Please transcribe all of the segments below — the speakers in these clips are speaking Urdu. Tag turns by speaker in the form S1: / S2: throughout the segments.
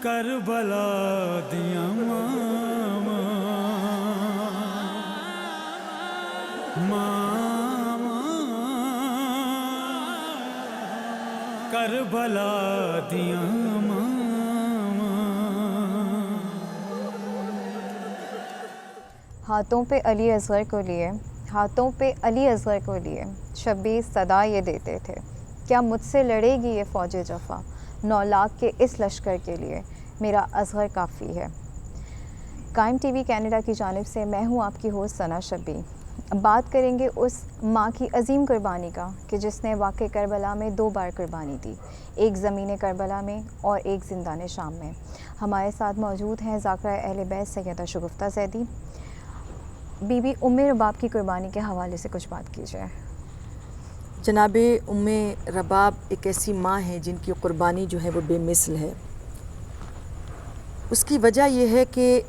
S1: کربلا دیاں ماواں کربلا دیاں ماواں۔
S2: ہاتھوں پہ علی اصغر کو لیے، ہاتھوں پہ علی اصغر کو لیے شبیر صدا یہ دیتے تھے، کیا مجھ سے لڑے گی یہ فوج جفا، 9 لاکھ کے اس لشکر کے لیے میرا اصغر کافی ہے۔ قائم ٹی وی کینیڈا کی جانب سے میں ہوں آپ کی ہوسٹ ثنا شبیر۔ بات کریں گے اس ماں کی عظیم قربانی کا کہ جس نے واقع کربلا میں 2 بار قربانی دی، ایک زمین کربلا میں اور ایک زندان شام میں۔ ہمارے ساتھ موجود ہیں ذاکرہ اہل بیت سیدہ شگفتہ زیدی۔ بی بی ام رباب کی قربانی کے حوالے سے کچھ بات کیجیے۔
S3: جناب ام رباب ایک ایسی ماں ہے جن کی قربانی جو ہے وہ بے مثل ہے۔ اس کی وجہ یہ ہے کہ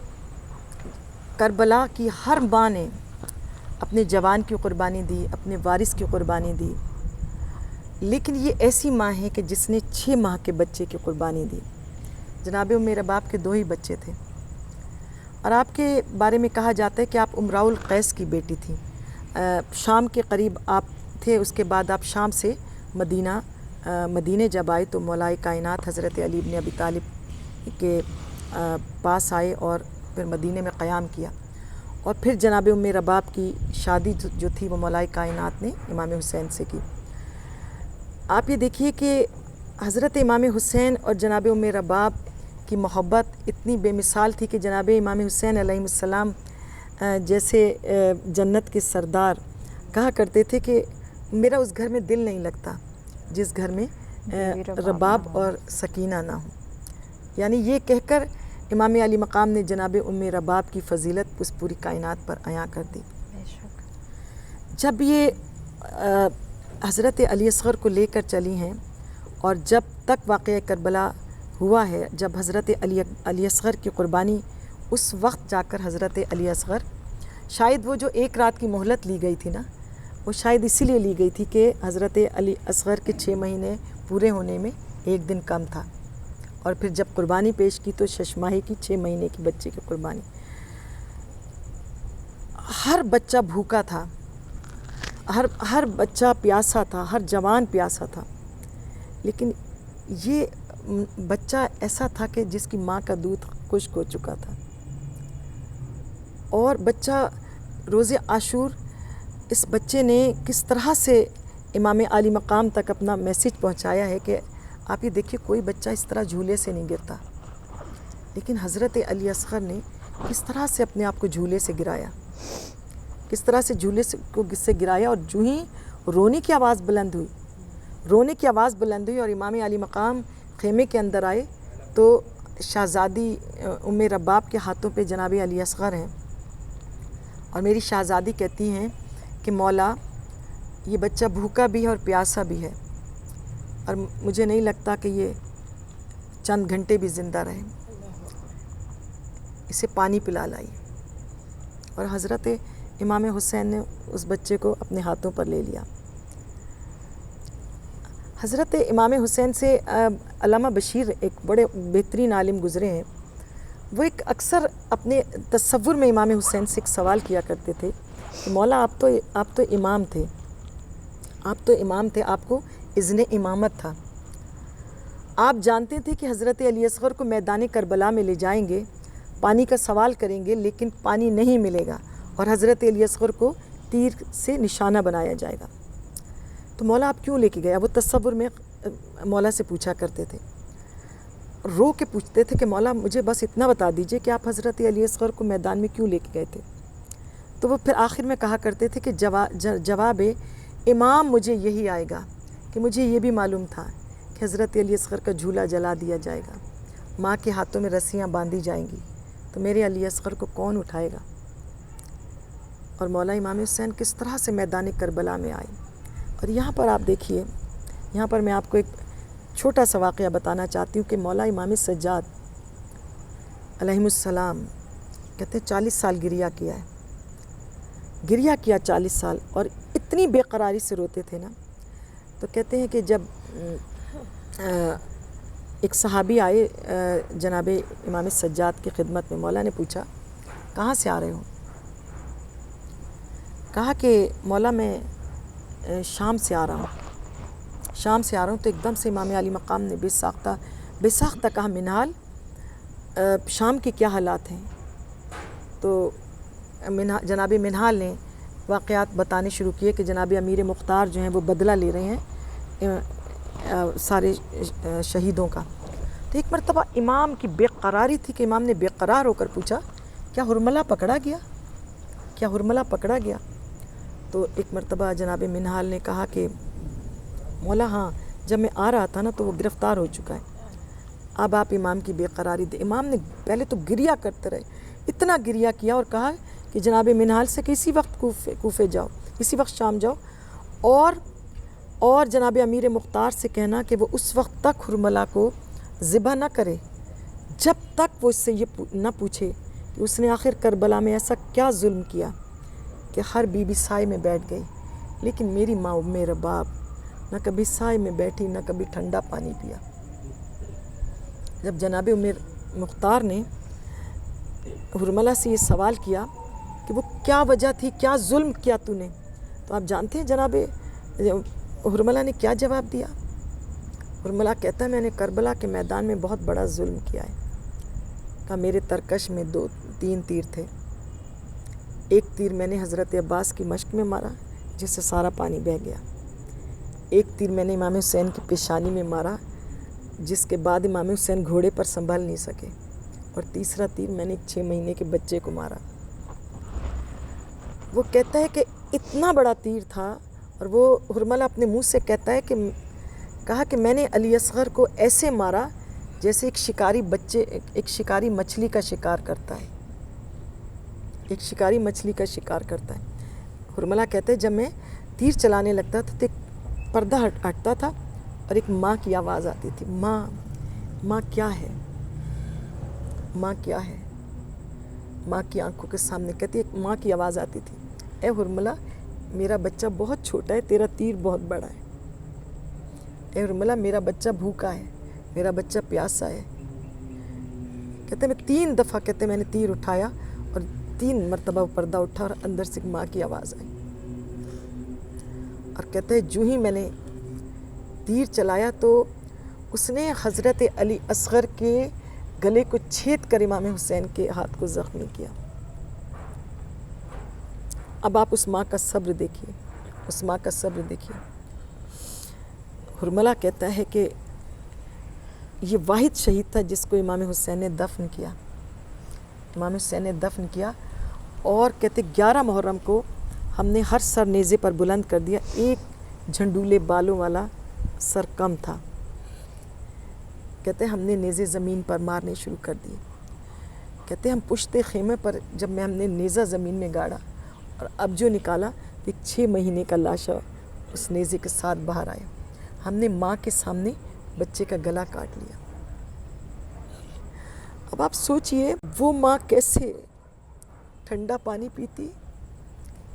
S3: کربلا کی ہر ماں نے اپنے جوان کی قربانی دی، اپنے وارث کی قربانی دی، لیکن یہ ایسی ماں ہے کہ جس نے 6 ماہ کے بچے کی قربانی دی۔ جناب ام رباب کے 2 ہی بچے تھے، اور آپ کے بارے میں کہا جاتا ہے کہ آپ امراء القیس کی بیٹی تھیں۔ شام کے قریب آپ تھے، اس کے بعد آپ شام سے مدینے جب آئے تو مولا کائنات حضرت علی بن ابی طالب کے پاس آئے اور پھر مدینے میں قیام کیا، اور پھر جناب ام رباب کی شادی جو تھی وہ مولا کائنات نے امام حسین سے کی۔ آپ یہ دیکھیے کہ حضرت امام حسین اور جناب ام رباب کی محبت اتنی بے مثال تھی کہ جناب امام حسین علیہ السلام جیسے جنت کے سردار کہا کرتے تھے کہ میرا اس گھر میں دل نہیں لگتا جس گھر میں رباب اور سکینہ نہ ہو۔ یعنی یہ کہہ کر امام علی مقام نے جناب ام رباب کی فضیلت اس پوری کائنات پر عیاں کر دی۔ جب یہ حضرت علی اصغر کو لے کر چلی ہیں، اور جب تک واقعہ کربلا ہوا ہے، جب حضرت علی اصغر کی قربانی، اس وقت جا کر حضرت علی اصغر، شاید وہ جو 1 رات کی مہلت لی گئی تھی نا، وہ شاید اسی لیے لی گئی تھی کہ حضرت علی اصغر کے 6 مہینے پورے ہونے میں 1 دن کم تھا، اور پھر جب قربانی پیش کی تو 6 ماہی کی 6 مہینے کی بچے کی قربانی۔ ہر بچہ بھوکا تھا، ہر بچہ پیاسا تھا، ہر جوان پیاسا تھا، لیکن یہ بچہ ایسا تھا کہ جس کی ماں کا دودھ خشک ہو چکا تھا، اور بچہ روز عاشور، اس بچے نے کس طرح سے امام علی مقام تک اپنا میسیج پہنچایا ہے کہ آپ یہ دیکھیے کوئی بچہ اس طرح جھولے سے نہیں گرتا، لیکن حضرت علی اصغر نے کس طرح سے اپنے آپ کو جھولے سے گرایا، کس طرح سے جھولے سے گرایا، اور جو ہی رونے کی آواز بلند ہوئی اور امام علی مقام خیمے کے اندر آئے تو شہزادی ام رباب کے ہاتھوں پہ جناب علی اصغر ہیں، اور میری شہزادی کہتی ہیں کہ مولا یہ بچہ بھوکا بھی ہے اور پیاسا بھی ہے، اور مجھے نہیں لگتا کہ یہ چند گھنٹے بھی زندہ رہے، اسے پانی پلا لائیے۔ اور حضرت امام حسین نے اس بچے کو اپنے ہاتھوں پر لے لیا۔ حضرت امام حسین سے علامہ بشیر ایک بڑے بہترین عالم گزرے ہیں، وہ ایک اکثر اپنے تصور میں امام حسین سے ایک سوال کیا کرتے تھے کہ مولا آپ تو امام تھے، آپ کو اذن امامت تھا، آپ جانتے تھے کہ حضرت علی اصغر کو میدان کربلا میں لے جائیں گے، پانی کا سوال کریں گے لیکن پانی نہیں ملے گا، اور حضرت علی اصغر کو تیر سے نشانہ بنایا جائے گا، تو مولا آپ کیوں لے کے گئے؟ وہ تصور میں مولا سے پوچھا کرتے تھے، رو کے پوچھتے تھے کہ مولا مجھے بس اتنا بتا دیجئے کہ آپ حضرت علی اصغر کو میدان میں کیوں لے کے گئے تھے؟ تو وہ پھر آخر میں کہا کرتے تھے کہ جواب امام مجھے یہی آئے گا کہ مجھے یہ بھی معلوم تھا کہ حضرت علی اصغر کا جھولا جلا دیا جائے گا، ماں کے ہاتھوں میں رسیاں باندھی جائیں گی، تو میرے علی اصغر کو کون اٹھائے گا؟ اور مولا امام حسین کس طرح سے میدان کربلا میں آئے۔ اور یہاں پر آپ دیکھیے، یہاں پر میں آپ کو ایک چھوٹا سا واقعہ بتانا چاہتی ہوں کہ مولا امام سجاد علیہ السلام کہتے ہیں 40 سال گریہ کیا 40 سال، اور اتنی بے قراری سے روتے تھے نا، تو کہتے ہیں کہ جب ایک صحابی آئے جناب امام سجاد کی خدمت میں. مولا نے پوچھا کہاں سے آ رہے ہو؟ کہا کہ مولا میں شام سے آ رہا ہوں. تو ایک دم سے امام علی مقام نے بے ساختہ کہا منہال شام کے کیا حالات ہیں؟ تو جناب منہال نے واقعات بتانے شروع کیے کہ جناب امیر مختار جو ہیں وہ بدلہ لے رہے ہیں سارے شہیدوں کا. تو ایک مرتبہ امام کی بے قراری تھی کہ امام نے بے قرار ہو کر پوچھا کیا ہرملہ پکڑا گیا؟ تو ایک مرتبہ جناب منہال نے کہا کہ مولا ہاں جب میں آ رہا تھا نا تو وہ گرفتار ہو چکا ہے. اب آپ امام کی بے قراری دے. امام نے پہلے تو گریہ کرتے رہے, اتنا گریہ کیا اور کہا کہ جناب منہال سے کہ اسی وقت کوفے جاؤ, اسی وقت شام جاؤ اور جناب امیر مختار سے کہنا کہ وہ اس وقت تک ہرملہ کو ذبح نہ کرے جب تک وہ اس سے یہ نہ پوچھے کہ اس نے آخر کربلا میں ایسا کیا ظلم کیا کہ ہر بی بی سائے میں بیٹھ گئی, لیکن میری ماں میرا باپ نہ کبھی سائے میں بیٹھی نہ کبھی ٹھنڈا پانی پیا. جب جناب امیر مختار نے ہرملہ سے یہ سوال کیا کہ وہ کیا وجہ تھی, کیا ظلم کیا تو نے, تو آپ جانتے ہیں جناب ہرملہ نے کیا جواب دیا؟ ہرملہ کہتا ہے میں نے کربلا کے میدان میں بہت بڑا ظلم کیا ہے. کہا میرے ترکش میں 2-3 تیر تھے. ایک تیر میں نے حضرت عباس کی مشق میں مارا جس سے سارا پانی بہہ گیا. ایک تیر میں نے امام حسین کی پیشانی میں مارا جس کے بعد امام حسین گھوڑے پر سنبھل نہیں سکے. اور تیسرا تیر میں نے ایک 6 مہینے کے بچے کو مارا. وہ کہتا ہے کہ اتنا بڑا تیر تھا, اور وہ ہرملہ اپنے منہ سے کہتا ہے کہ کہا کہ میں نے علی اصغر کو ایسے مارا جیسے ایک شکاری مچھلی کا شکار کرتا ہے. ہرملہ کہتے ہیں جب میں تیر چلانے لگتا تھا تو ایک پردہ ہٹتا تھا اور ایک ماں کی آواز آتی تھی, ماں کیا ہے, ماں کی آنکھوں کے سامنے کہتی ایک ماں کی آواز آتی تھی, اے ہرملہ میرا بچہ بہت چھوٹا ہے, تیرا تیر بہت بڑا ہے. اے ہرملہ میرا بچہ بھوکا ہے, میرا بچہ پیاسا ہے. کہتے میں 3 دفعہ میں نے تیر اٹھایا اور 3 مرتبہ پردہ اٹھا اور اندر سے ماں کی آواز آئی. اور کہتے ہیں جو ہی میں نے تیر چلایا تو اس نے حضرت علی اصغر کے گلے کو چھید کر امام حسین کے ہاتھ کو زخمی کیا. اب آپ اس ماں کا صبر دیکھیے. ہرملہ کہتا ہے کہ یہ واحد شہید تھا جس کو امام حسین نے دفن کیا. اور کہتے 11 محرم کو ہم نے ہر سر نیزے پر بلند کر دیا, ایک جھنڈولے بالوں والا سر کم تھا. کہتے ہم نے نیزے زمین پر مارنے شروع کر دیے. کہتے ہم پشتے خیمے پر جب ہم نے نیزہ زمین میں گاڑا اور اب جو نکالا تو ایک 6 مہینے کا لاشا اس نیزے کے ساتھ باہر آیا. ہم نے ماں کے سامنے بچے کا گلا کاٹ لیا. اب آپ سوچئے وہ ماں کیسے ٹھنڈا پانی پیتی,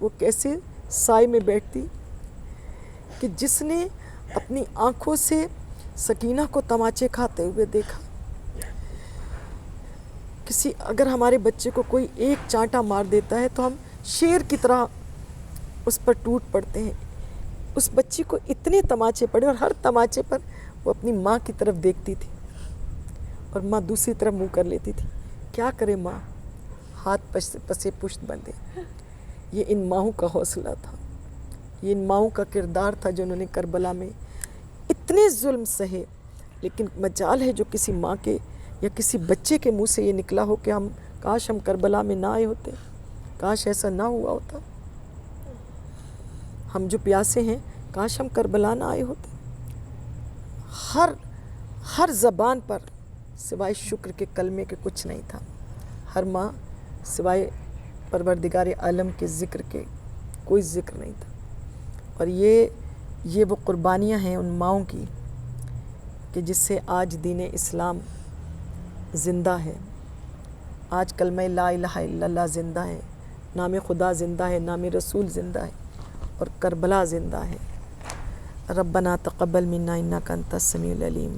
S3: وہ کیسے سائے میں بیٹھتی, کہ جس نے اپنی آنکھوں سے سکینہ کو تماچے کھاتے ہوئے دیکھا. اگر ہمارے بچے کو کوئی ایک چانٹا مار دیتا ہے تو ہم شیر کی طرح اس پر ٹوٹ پڑتے ہیں. اس بچی کو اتنے تماچے پڑے اور ہر تماچے پر وہ اپنی ماں کی طرف دیکھتی تھی اور ماں دوسری طرف منہ کر لیتی تھی. کیا کرے ماں, ہاتھ پسے پشت بندھے. یہ ان ماؤں کا حوصلہ تھا, یہ ان ماؤں کا کردار تھا جنہوں نے کربلا میں اتنے ظلم سہے. لیکن مجال ہے جو کسی ماں کے یا کسی بچے کے منہ سے یہ نکلا ہو کہ کاش ہم کربلا میں نہ آئے ہوتے, کاش ایسا نہ ہوا ہوتا. ہم جو پیاسے ہیں کاش ہم کربلا نہ آئے ہوتے. ہر زبان پر سوائے شکر کے کلمے کے کچھ نہیں تھا. ہر ماں سوائے پروردگار عالم کے ذکر کے کوئی ذکر نہیں تھا. اور یہ وہ قربانیاں ہیں ان ماؤں کی کہ جس سے آج دین اسلام زندہ ہے. آج کلمہ لا الہ الا اللہ زندہ ہے, نام خدا زندہ ہے, نام رسول زندہ ہے, اور کربلا زندہ ہے. ربنا تقبل منا انک انت السمیع العلیم.